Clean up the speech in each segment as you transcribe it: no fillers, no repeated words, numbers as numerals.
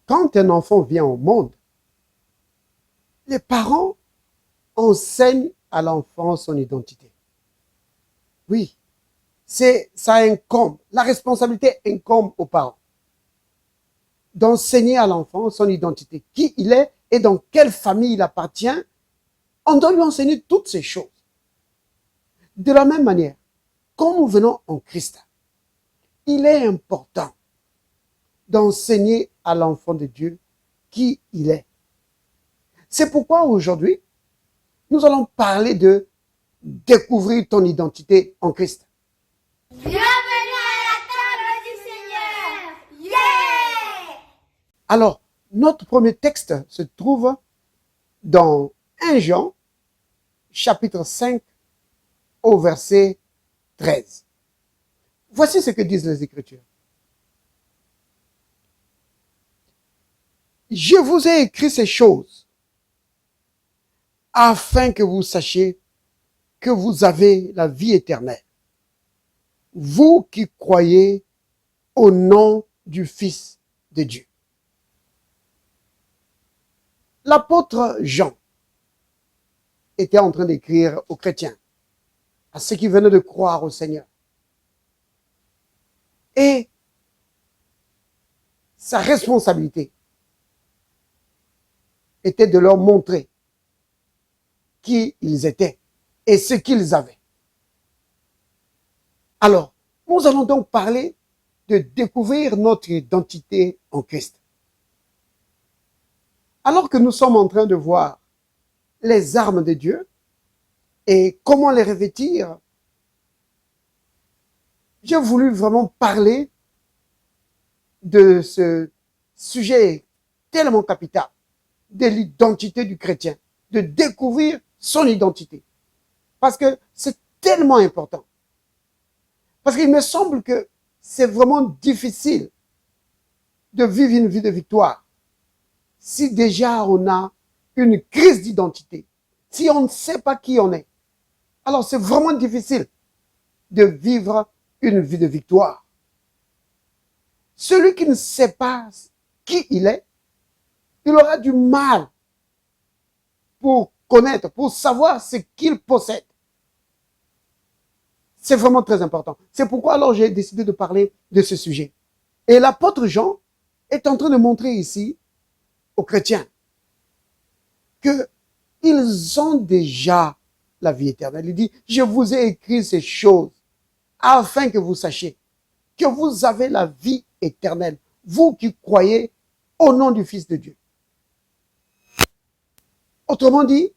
quand un enfant vient au monde, les parents enseignent à l'enfant son identité. Oui, ça incombe, la responsabilité incombe aux parents d'enseigner à l'enfant son identité, qui il est et dans quelle famille il appartient. On doit lui enseigner toutes ces choses. De la même manière, quand nous venons en Christ, il est important d'enseigner à l'enfant de Dieu qui il est. C'est pourquoi aujourd'hui, nous allons parler de découvrir ton identité en Christ. Bienvenue à la table du Seigneur. Yeah! Alors, notre premier texte se trouve dans 1 Jean, chapitre 5, au verset 13. Voici ce que disent les Écritures. Je vous ai écrit ces choses afin que vous sachiez que vous avez la vie éternelle. Vous qui croyez au nom du Fils de Dieu. L'apôtre Jean était en train d'écrire aux chrétiens, à ceux qui venaient de croire au Seigneur. Et sa responsabilité était de leur montrer qui ils étaient et ce qu'ils avaient. Alors, nous allons donc parler de découvrir notre identité en Christ. Alors que nous sommes en train de voir les armes de Dieu et comment les revêtir, j'ai voulu vraiment parler de ce sujet tellement capital, de l'identité du chrétien, de découvrir son identité. Parce que c'est tellement important. Parce qu'il me semble que c'est vraiment difficile de vivre une vie de victoire si déjà on a une crise d'identité, si on ne sait pas qui on est. Alors c'est vraiment difficile de vivre une vie de victoire. Celui qui ne sait pas qui il est, il aura du mal pour connaître, pour savoir ce qu'il possède. C'est vraiment très important. C'est pourquoi alors j'ai décidé de parler de ce sujet. Et l'apôtre Jean est en train de montrer ici aux chrétiens qu'ils ont déjà la vie éternelle. Il dit, je vous ai écrit ces choses afin que vous sachiez que vous avez la vie éternelle, vous qui croyez au nom du Fils de Dieu. Autrement dit,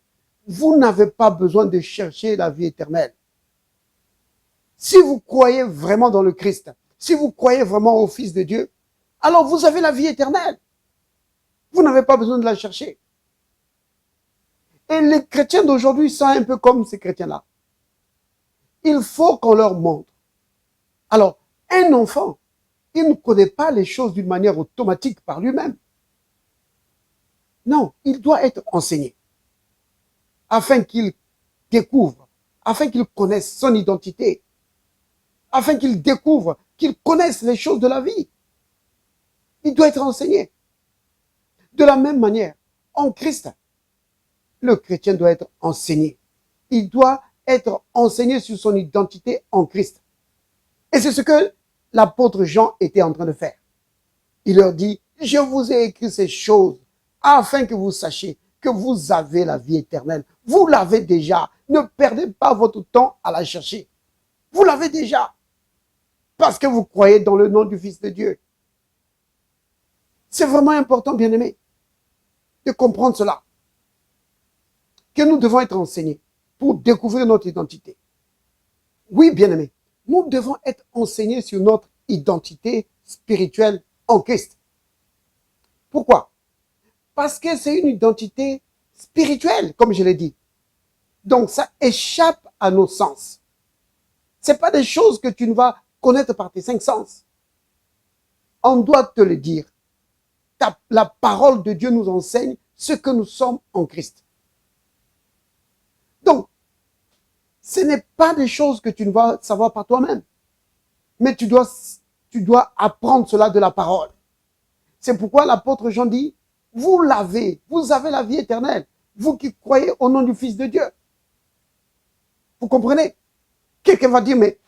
vous n'avez pas besoin de chercher la vie éternelle. Si vous croyez vraiment dans le Christ, si vous croyez vraiment au Fils de Dieu, alors vous avez la vie éternelle. Vous n'avez pas besoin de la chercher. Et les chrétiens d'aujourd'hui sont un peu comme ces chrétiens-là. Il faut qu'on leur montre. Alors, un enfant, il ne connaît pas les choses d'une manière automatique par lui-même. Non, il doit être enseigné afin qu'il découvre, afin qu'il connaisse son identité, afin qu'il découvre, qu'il connaisse les choses de la vie. Il doit être enseigné. De la même manière, en Christ, le chrétien doit être enseigné. Il doit être enseigné sur son identité en Christ. Et c'est ce que l'apôtre Jean était en train de faire. Il leur dit, je vous ai écrit ces choses afin que vous sachiez que vous avez la vie éternelle. Vous l'avez déjà. Ne perdez pas votre temps à la chercher. Vous l'avez déjà. Parce que vous croyez dans le nom du Fils de Dieu. C'est vraiment important, bien-aimés, de comprendre cela. Que nous devons être enseignés pour découvrir notre identité. Oui, bien-aimés, nous devons être enseignés sur notre identité spirituelle en Christ. Pourquoi? Parce que c'est une identité spirituelle, comme je l'ai dit. Donc, ça échappe à nos sens. Ce n'est pas des choses que tu ne vas connaître par tes 5 sens. On doit te le dire. La parole de Dieu nous enseigne ce que nous sommes en Christ. Donc, ce n'est pas des choses que tu ne vas savoir par toi-même. Mais tu dois apprendre cela de la parole. C'est pourquoi l'apôtre Jean dit, vous avez la vie éternelle, vous qui croyez au nom du Fils de Dieu. Vous comprenez? Quelqu'un va dire, mais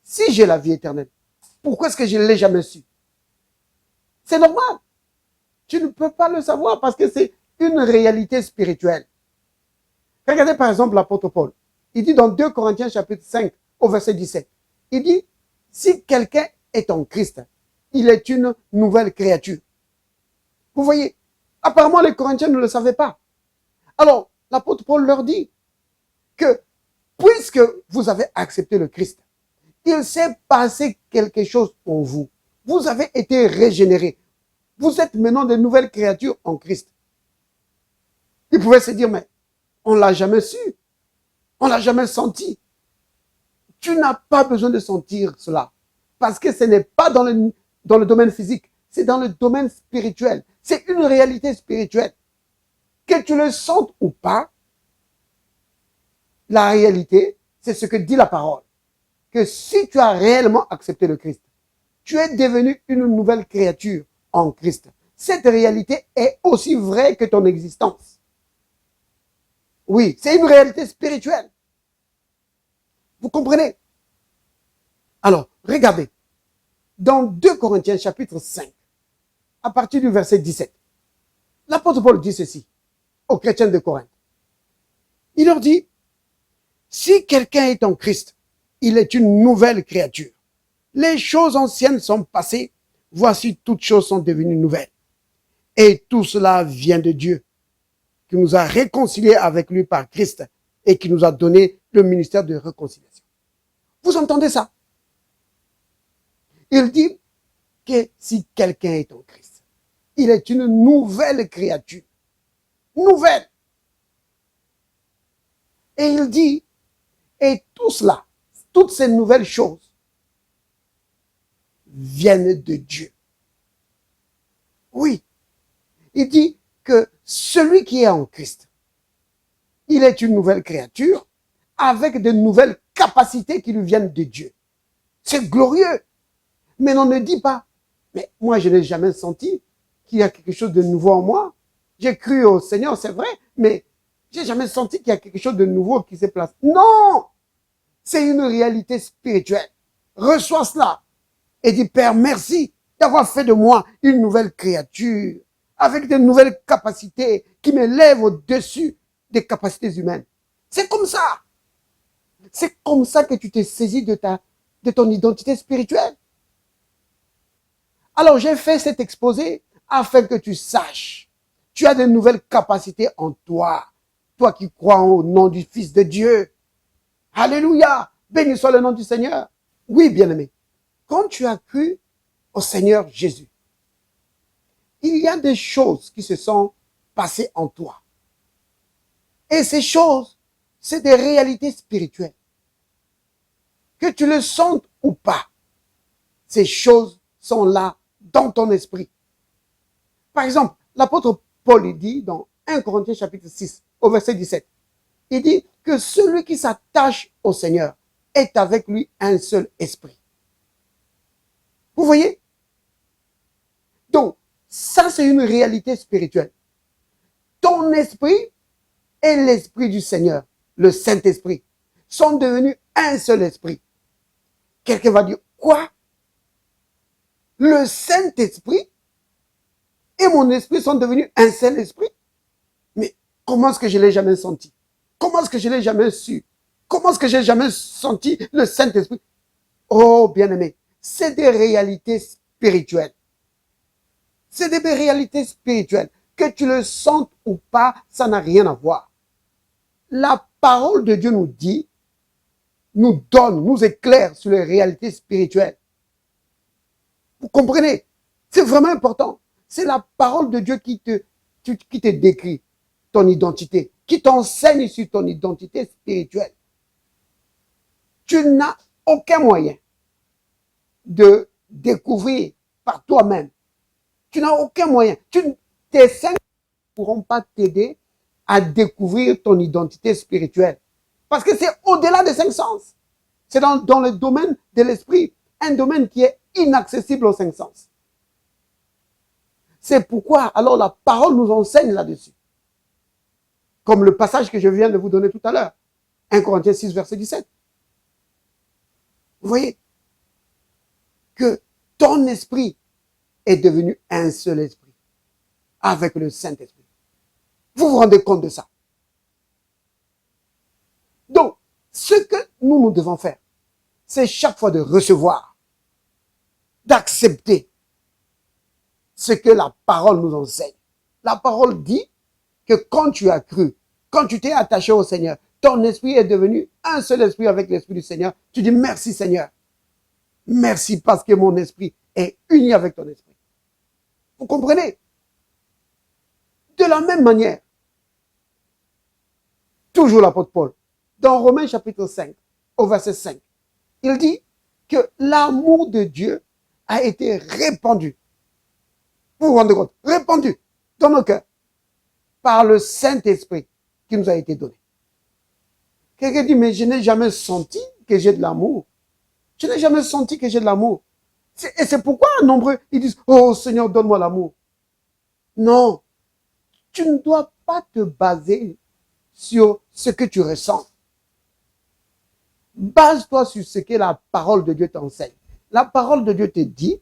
si j'ai la vie éternelle, pourquoi est-ce que je ne l'ai jamais su? C'est normal. Tu ne peux pas le savoir parce que c'est une réalité spirituelle. Regardez par exemple l'apôtre Paul. Il dit dans 2 Corinthiens chapitre 5 au verset 17, il dit, si quelqu'un est en Christ, il est une nouvelle créature. Vous voyez, apparemment les Corinthiens ne le savaient pas. Alors, l'apôtre Paul leur dit que puisque vous avez accepté le Christ, il s'est passé quelque chose en vous. Vous avez été régénérés. Vous êtes maintenant de nouvelles créatures en Christ. Ils pouvaient se dire, mais on ne l'a jamais su. On ne l'a jamais senti. Tu n'as pas besoin de sentir cela. Parce que ce n'est pas dans le domaine physique. C'est dans le domaine spirituel. C'est une réalité spirituelle. Que tu le sentes ou pas, la réalité, c'est ce que dit la parole. Que si tu as réellement accepté le Christ, tu es devenu une nouvelle créature en Christ. Cette réalité est aussi vraie que ton existence. Oui, c'est une réalité spirituelle. Vous comprenez? Alors, regardez. Dans 2 Corinthiens chapitre 5, à partir du verset 17, l'apôtre Paul dit ceci aux chrétiens de Corinthe. Il leur dit, si quelqu'un est en Christ, il est une nouvelle créature. Les choses anciennes sont passées, voici toutes choses sont devenues nouvelles. Et tout cela vient de Dieu, qui nous a réconciliés avec lui par Christ et qui nous a donné le ministère de réconciliation. Vous entendez ça? Il dit que si quelqu'un est en Christ, il est une nouvelle créature. Nouvelle. Et il dit, et tout cela, toutes ces nouvelles choses viennent de Dieu. Oui. Il dit que celui qui est en Christ, il est une nouvelle créature avec de nouvelles capacités qui lui viennent de Dieu. C'est glorieux. Mais on ne dit pas, mais moi je n'ai jamais senti qu'il y a quelque chose de nouveau en moi. J'ai cru au Seigneur, c'est vrai, mais j'ai jamais senti qu'il y a quelque chose de nouveau qui se place. Non! C'est une réalité spirituelle. Reçois cela et dis, Père, merci d'avoir fait de moi une nouvelle créature avec de nouvelles capacités qui m'élèvent au-dessus des capacités humaines. C'est comme ça. C'est comme ça que tu t'es saisi de ton identité spirituelle. Alors j'ai fait cet exposé afin que tu saches, tu as de nouvelles capacités en toi, toi qui crois au nom du Fils de Dieu. Alléluia, béni soit le nom du Seigneur. Oui, bien-aimé, quand tu as cru au Seigneur Jésus, il y a des choses qui se sont passées en toi. Et ces choses, c'est des réalités spirituelles. Que tu le sentes ou pas, ces choses sont là dans ton esprit. Par exemple, l'apôtre Paul il dit dans 1 Corinthiens chapitre 6 au verset 17, il dit que celui qui s'attache au Seigneur est avec lui un seul esprit. Vous voyez? Donc, ça c'est une réalité spirituelle. Ton esprit et l'esprit du Seigneur, le Saint-Esprit, sont devenus un seul esprit. Quelqu'un va dire, quoi? Le Saint-Esprit et mon esprit sont devenus un seul esprit? Mais comment est-ce que je ne l'ai jamais senti? Comment est-ce que je ne l'ai jamais su? Comment est-ce que je n'ai jamais senti le Saint-Esprit? Oh, bien-aimé, c'est des réalités spirituelles. C'est des réalités spirituelles. Que tu le sentes ou pas, ça n'a rien à voir. La parole de Dieu nous dit, nous donne, nous éclaire sur les réalités spirituelles. Vous comprenez? C'est vraiment important. C'est la parole de Dieu qui te décrit ton identité, qui t'enseigne sur ton identité spirituelle. Tu n'as aucun moyen de découvrir par toi-même. Tu n'as aucun moyen. Tes cinq ne pourront pas t'aider à découvrir ton identité spirituelle. Parce que c'est au-delà des cinq sens. C'est dans le domaine de l'esprit, un domaine qui est inaccessible aux cinq sens. C'est pourquoi, alors, la parole nous enseigne là-dessus. Comme le passage que je viens de vous donner tout à l'heure. 1 Corinthiens 6, verset 17. Vous voyez que ton esprit est devenu un seul esprit avec le Saint-Esprit. Vous vous rendez compte de ça? Donc, ce que nous devons faire, c'est chaque fois de recevoir, d'accepter ce que la parole nous enseigne. La parole dit que quand tu as cru, quand tu t'es attaché au Seigneur, ton esprit est devenu un seul esprit avec l'esprit du Seigneur. Tu dis merci Seigneur. Merci parce que mon esprit est uni avec ton esprit. Vous comprenez? De la même manière, toujours l'apôtre Paul, dans Romains chapitre 5, au verset 5, il dit que l'amour de Dieu a été répandu. Vous vous rendez compte? Répandu dans nos cœurs par le Saint-Esprit qui nous a été donné. Quelqu'un dit, mais je n'ai jamais senti que j'ai de l'amour. Je n'ai jamais senti que j'ai de l'amour. Et c'est pourquoi nombreux, ils disent, oh Seigneur, donne-moi l'amour. Non, tu ne dois pas te baser sur ce que tu ressens. Base-toi sur ce que la parole de Dieu t'enseigne. La parole de Dieu te dit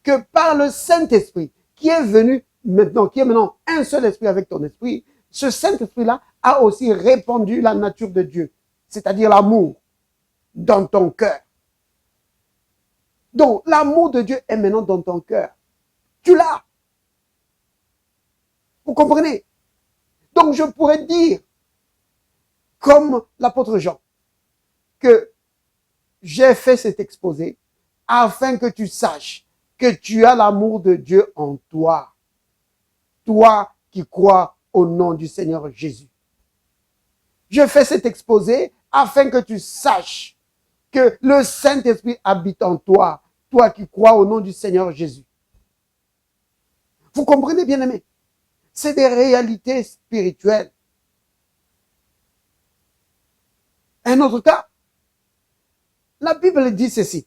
que par le Saint-Esprit, qui est maintenant un seul esprit avec ton esprit, ce Saint-Esprit-là a aussi répandu la nature de Dieu, c'est-à-dire l'amour, dans ton cœur. Donc, l'amour de Dieu est maintenant dans ton cœur. Tu l'as. Vous comprenez? Donc, je pourrais dire, comme l'apôtre Jean, que j'ai fait cet exposé afin que tu saches que tu as l'amour de Dieu en toi. Toi qui crois au nom du Seigneur Jésus. Je fais cet exposé afin que tu saches que le Saint-Esprit habite en toi, toi qui crois au nom du Seigneur Jésus. Vous comprenez, bien-aimés? C'est des réalités spirituelles. Un autre cas, la Bible dit ceci,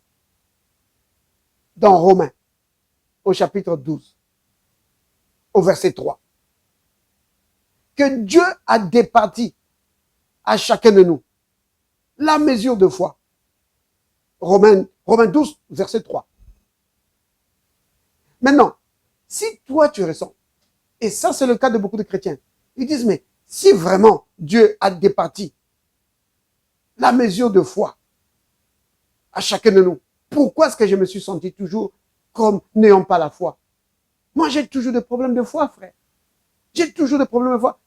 dans Romains, au chapitre 12, au verset 3, que Dieu a départi à chacun de nous la mesure de foi. Romains 12, verset 3. Maintenant, si toi tu ressens, et ça c'est le cas de beaucoup de chrétiens, ils disent, mais si vraiment Dieu a départi la mesure de foi à chacun de nous, pourquoi est-ce que je me suis senti toujours comme n'ayant pas la foi? Moi j'ai toujours des problèmes de foi, frère. J'ai toujours des problèmes de foi.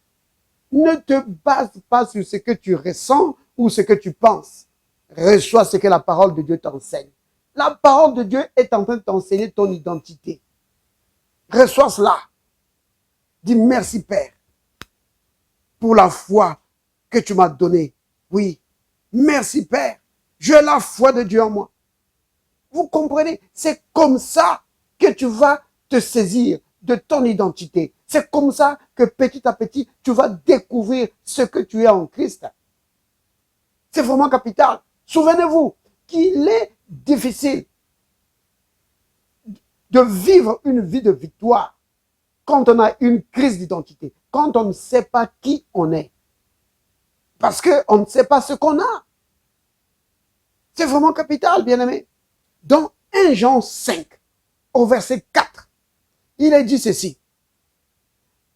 Ne te base pas sur ce que tu ressens ou ce que tu penses. Reçois ce que la parole de Dieu t'enseigne. La parole de Dieu est en train de t'enseigner ton identité. Reçois cela. Dis merci Père pour la foi que tu m'as donnée. Oui, merci Père. J'ai la foi de Dieu en moi. Vous comprenez? C'est comme ça que tu vas te saisir de ton identité. C'est comme ça que petit à petit, tu vas découvrir ce que tu es en Christ. C'est vraiment capital. Souvenez-vous qu'il est difficile de vivre une vie de victoire quand on a une crise d'identité, quand on ne sait pas qui on est. Parce qu'on ne sait pas ce qu'on a. C'est vraiment capital, bien-aimé. Dans 1 Jean 5, au verset 4, il est dit ceci.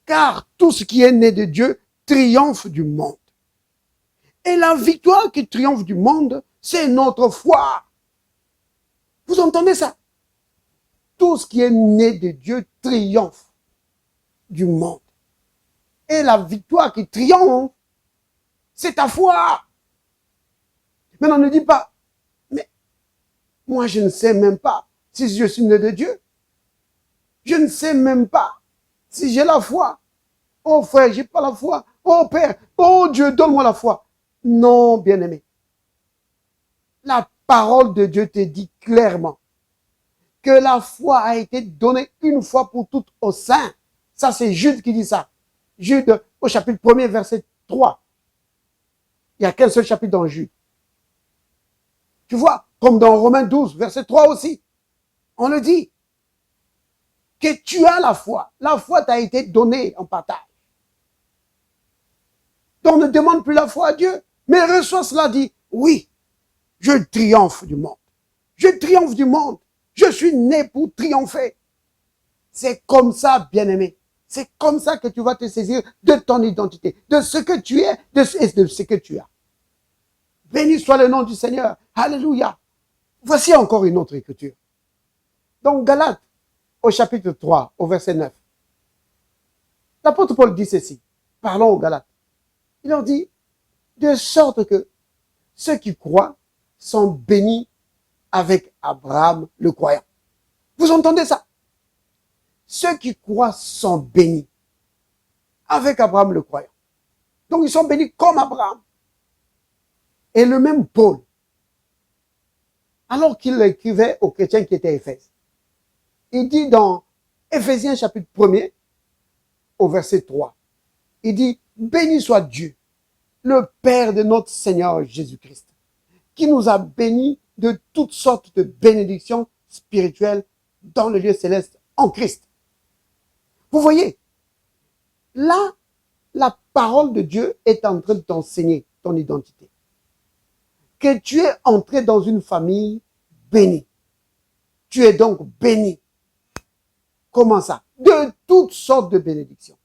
Car tout ce qui est né de Dieu triomphe du monde. Et la victoire qui triomphe du monde, c'est notre foi. Vous entendez ça? Tout ce qui est né de Dieu triomphe du monde. Et la victoire qui triomphe, c'est ta foi. Maintenant, ne dis pas, mais moi je ne sais même pas si je suis né de Dieu. Je ne sais même pas si j'ai la foi. Oh frère, j'ai pas la foi. Oh Père, oh Dieu, donne-moi la foi. Non, bien-aimé. La parole de Dieu te dit clairement que la foi a été donnée une fois pour toutes aux saints. Ça, c'est Jude qui dit ça. Jude, au chapitre 1er, verset 3. Il n'y a qu'un seul chapitre dans Jude. Tu vois, comme dans Romains 12, verset 3 aussi. On le dit. que tu as la foi. La foi t'a été donnée en partage. Donc ne demande plus la foi à Dieu, mais reçois cela, dit, oui, je triomphe du monde. Je triomphe du monde. Je suis né pour triompher. C'est comme ça, bien-aimé. C'est comme ça que tu vas te saisir de ton identité, de ce que tu es, de ce que tu as. Béni soit le nom du Seigneur. Alléluia. Voici encore une autre écriture. Donc, Galates, au chapitre 3, au verset 9. L'apôtre Paul dit ceci. Parlons aux Galates. Il leur dit, de sorte que ceux qui croient sont bénis avec Abraham le croyant. Vous entendez ça? Ceux qui croient sont bénis avec Abraham le croyant. Donc ils sont bénis comme Abraham. Et le même Paul, alors qu'il écrivait aux chrétiens qui étaient à Éphèse, il dit dans Éphésiens chapitre 1er, au verset 3, il dit, béni soit Dieu, le Père de notre Seigneur Jésus-Christ, qui nous a bénis de toutes sortes de bénédictions spirituelles dans le lieu céleste en Christ. Vous voyez, là, la parole de Dieu est en train de t'enseigner ton identité. Que tu es entré dans une famille bénie. Tu es donc béni. Comment ça? De toutes sortes de bénédictions.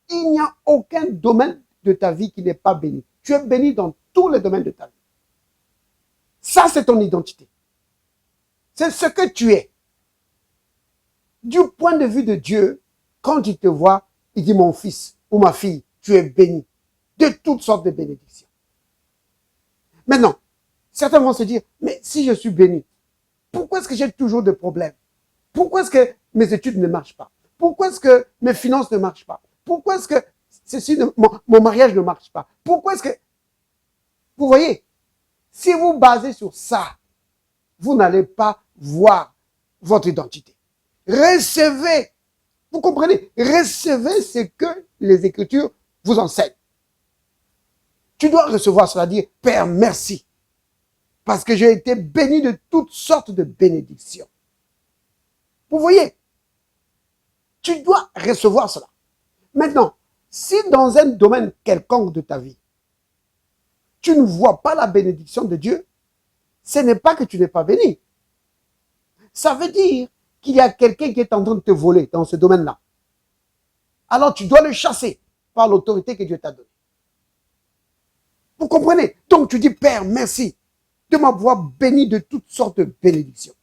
Il n'y a aucun domaine de ta vie qui n'est pas béni. Tu es béni dans tous les domaines de ta vie. Ça, c'est ton identité. C'est ce que tu es. Du point de vue de Dieu, quand il te voit, il dit, mon fils ou ma fille, tu es béni de toutes sortes de bénédictions. Maintenant, certains vont se dire, mais si je suis béni, pourquoi est-ce que j'ai toujours des problèmes? Pourquoi est-ce que mes études ne marchent pas? Pourquoi est-ce que mes finances ne marchent pas? Pourquoi est-ce que mon mariage ne marche pas? Pourquoi est-ce que... Vous voyez, si vous basez sur ça, vous n'allez pas voir votre identité. Recevez, vous comprenez, recevez ce que les Écritures vous enseignent. Tu dois recevoir cela, dire, Père, merci, parce que j'ai été béni de toutes sortes de bénédictions. Vous voyez, tu dois recevoir cela. Maintenant, si dans un domaine quelconque de ta vie, tu ne vois pas la bénédiction de Dieu, ce n'est pas que tu n'es pas béni. Ça veut dire qu'il y a quelqu'un qui est en train de te voler dans ce domaine-là. Alors tu dois le chasser par l'autorité que Dieu t'a donnée. Vous comprenez? Donc tu dis, Père, merci de m'avoir béni de toutes sortes de bénédictions.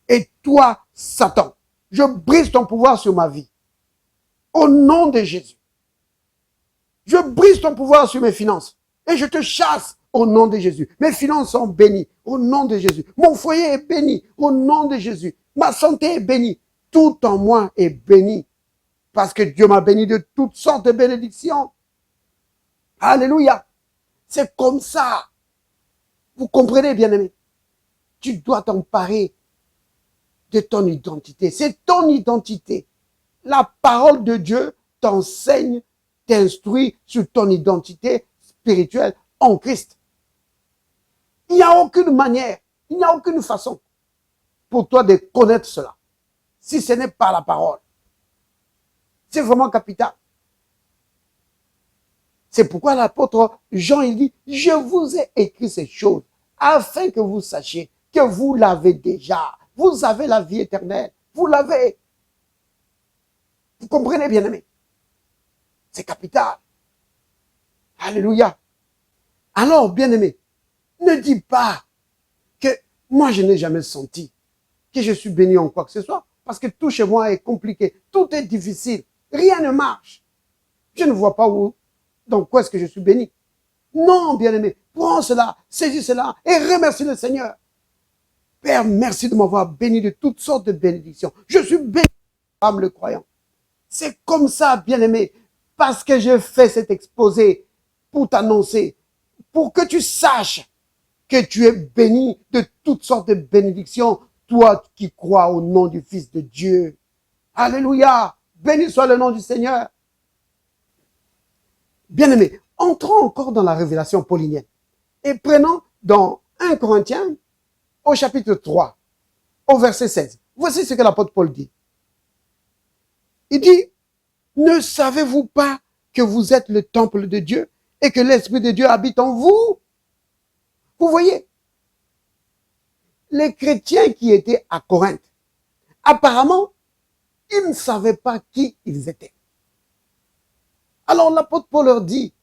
Et toi, Satan, je brise ton pouvoir sur ma vie. Au nom de Jésus. Je brise ton pouvoir sur mes finances. Et je te chasse au nom de Jésus. Mes finances sont bénies au nom de Jésus. Mon foyer est béni au nom de Jésus. Ma santé est bénie. Tout en moi est béni. Parce que Dieu m'a béni de toutes sortes de bénédictions. Alléluia. C'est comme ça. Vous comprenez, bien-aimés? Tu dois t'emparer de ton identité. C'est ton identité. La parole de Dieu t'enseigne, t'instruit sur ton identité spirituelle en Christ. Il n'y a aucune manière, il n'y a aucune façon pour toi de connaître cela, si ce n'est pas la parole. C'est vraiment capital. C'est pourquoi l'apôtre Jean, il dit, je vous ai écrit ces choses afin que vous sachiez que vous l'avez déjà. Vous avez la vie éternelle. Vous l'avez. Vous comprenez, bien-aimés? C'est capital. Alléluia. Alors, bien-aimés, ne dis pas que moi, je n'ai jamais senti que je suis béni en quoi que ce soit, parce que tout chez moi est compliqué. Tout est difficile. Rien ne marche. Je ne vois pas où, dans quoi est-ce que je suis béni. Non, bien-aimé, prends cela, saisis cela et remercie le Seigneur. Père, merci de m'avoir béni de toutes sortes de bénédictions. Je suis béni, âme le croyant. C'est comme ça, bien-aimé, parce que je fais cet exposé pour t'annoncer, pour que tu saches que tu es béni de toutes sortes de bénédictions, toi qui crois au nom du Fils de Dieu. Alléluia, béni soit le nom du Seigneur. Bien-aimé, entrons encore dans la révélation paulinienne et prenons dans 1 Corinthiens, au chapitre 3, au verset 16. Voici ce que l'apôtre Paul dit. Il dit, ne savez-vous pas que vous êtes le temple de Dieu et que l'Esprit de Dieu habite en vous? Vous voyez, les chrétiens qui étaient à Corinthe, apparemment, ils ne savaient pas qui ils étaient. Alors l'apôtre Paul leur dit,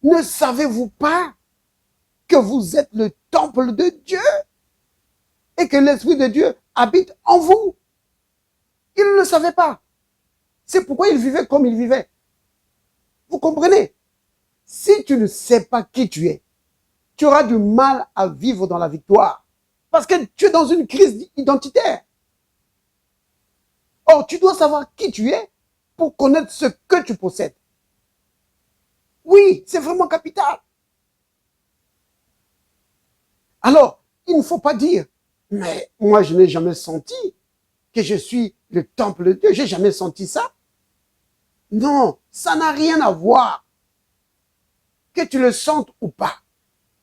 ne savez-vous pas que vous êtes le temple de Dieu et que l'Esprit de Dieu habite en vous? Ils ne le savaient pas. C'est pourquoi ils vivaient comme ils vivaient. Vous comprenez? Si tu ne sais pas qui tu es, tu auras du mal à vivre dans la victoire. Parce que tu es dans une crise identitaire. Or, tu dois savoir qui tu es pour connaître ce que tu possèdes. Oui, c'est vraiment capital. Alors, il ne faut pas dire, mais moi je n'ai jamais senti que je suis le temple de Dieu. J'ai jamais senti ça. Non, ça n'a rien à voir. Que tu le sentes ou pas.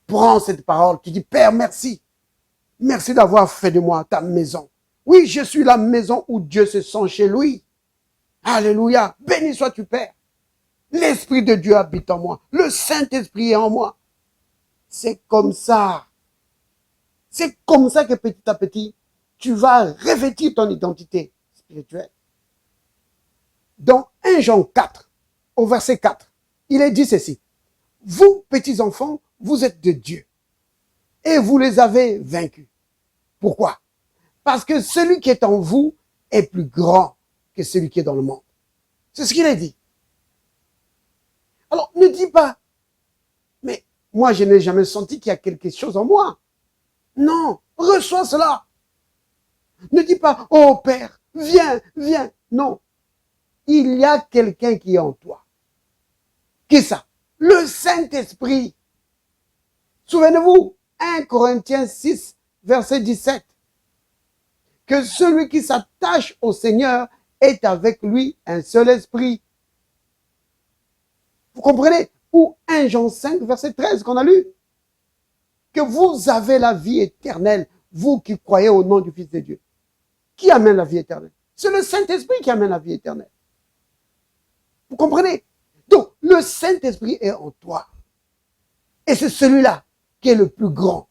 Prends cette parole, tu dis, Père, merci. Merci d'avoir fait de moi ta maison. Oui, je suis la maison où Dieu se sent chez lui. Alléluia. Béni sois-tu, Père. L'Esprit de Dieu habite en moi. Le Saint-Esprit est en moi. C'est comme ça. C'est comme ça que petit à petit, tu vas revêtir ton identité spirituelle. Dans 1 Jean 4, au verset 4, il est dit ceci. Vous, petits enfants, vous êtes de Dieu. Et vous les avez vaincus. Pourquoi? Parce que celui qui est en vous est plus grand que celui qui est dans le monde. C'est ce qu'il a dit. Alors, ne dis pas, mais moi, je n'ai jamais senti qu'il y a quelque chose en moi. Non, reçois cela. Ne dis pas, oh Père, viens, viens. Non, il y a quelqu'un qui est en toi. Qui est ça? Le Saint-Esprit. Souvenez-vous, 1 Corinthiens 6, verset 17. Que celui qui s'attache au Seigneur est avec lui un seul esprit. Vous comprenez? Ou 1 Jean 5, verset 13 qu'on a lu. Que vous avez la vie éternelle, vous qui croyez au nom du Fils de Dieu. Qui amène la vie éternelle? C'est le Saint-Esprit qui amène la vie éternelle. Vous comprenez? Donc, le Saint-Esprit est en toi. Et c'est celui-là qui est le plus grand.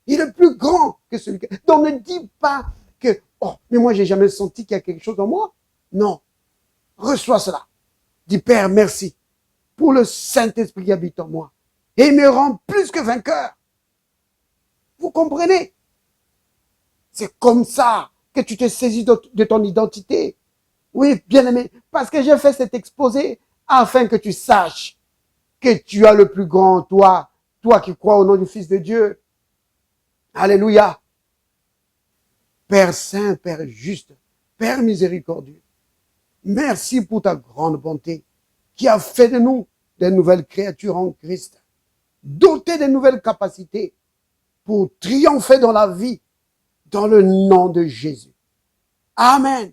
Il est plus grand que celui qui... Donc, ne dis pas que, oh, mais moi, j'ai jamais senti qu'il y a quelque chose en moi. Non. Reçois cela. Dis, Père, merci pour le Saint-Esprit qui habite en moi. Et il me rend plus que vainqueur. Vous comprenez? C'est comme ça que tu te saisis de ton identité. Oui, bien-aimé, parce que j'ai fait cet exposé afin que tu saches que tu as le plus grand en toi, toi qui crois au nom du Fils de Dieu. Alléluia. Père saint, Père juste, Père miséricordieux, merci pour ta grande bonté qui a fait de nous des nouvelles créatures en Christ, dotées de nouvelles capacités pour triompher dans la vie, dans le nom de Jésus. Amen.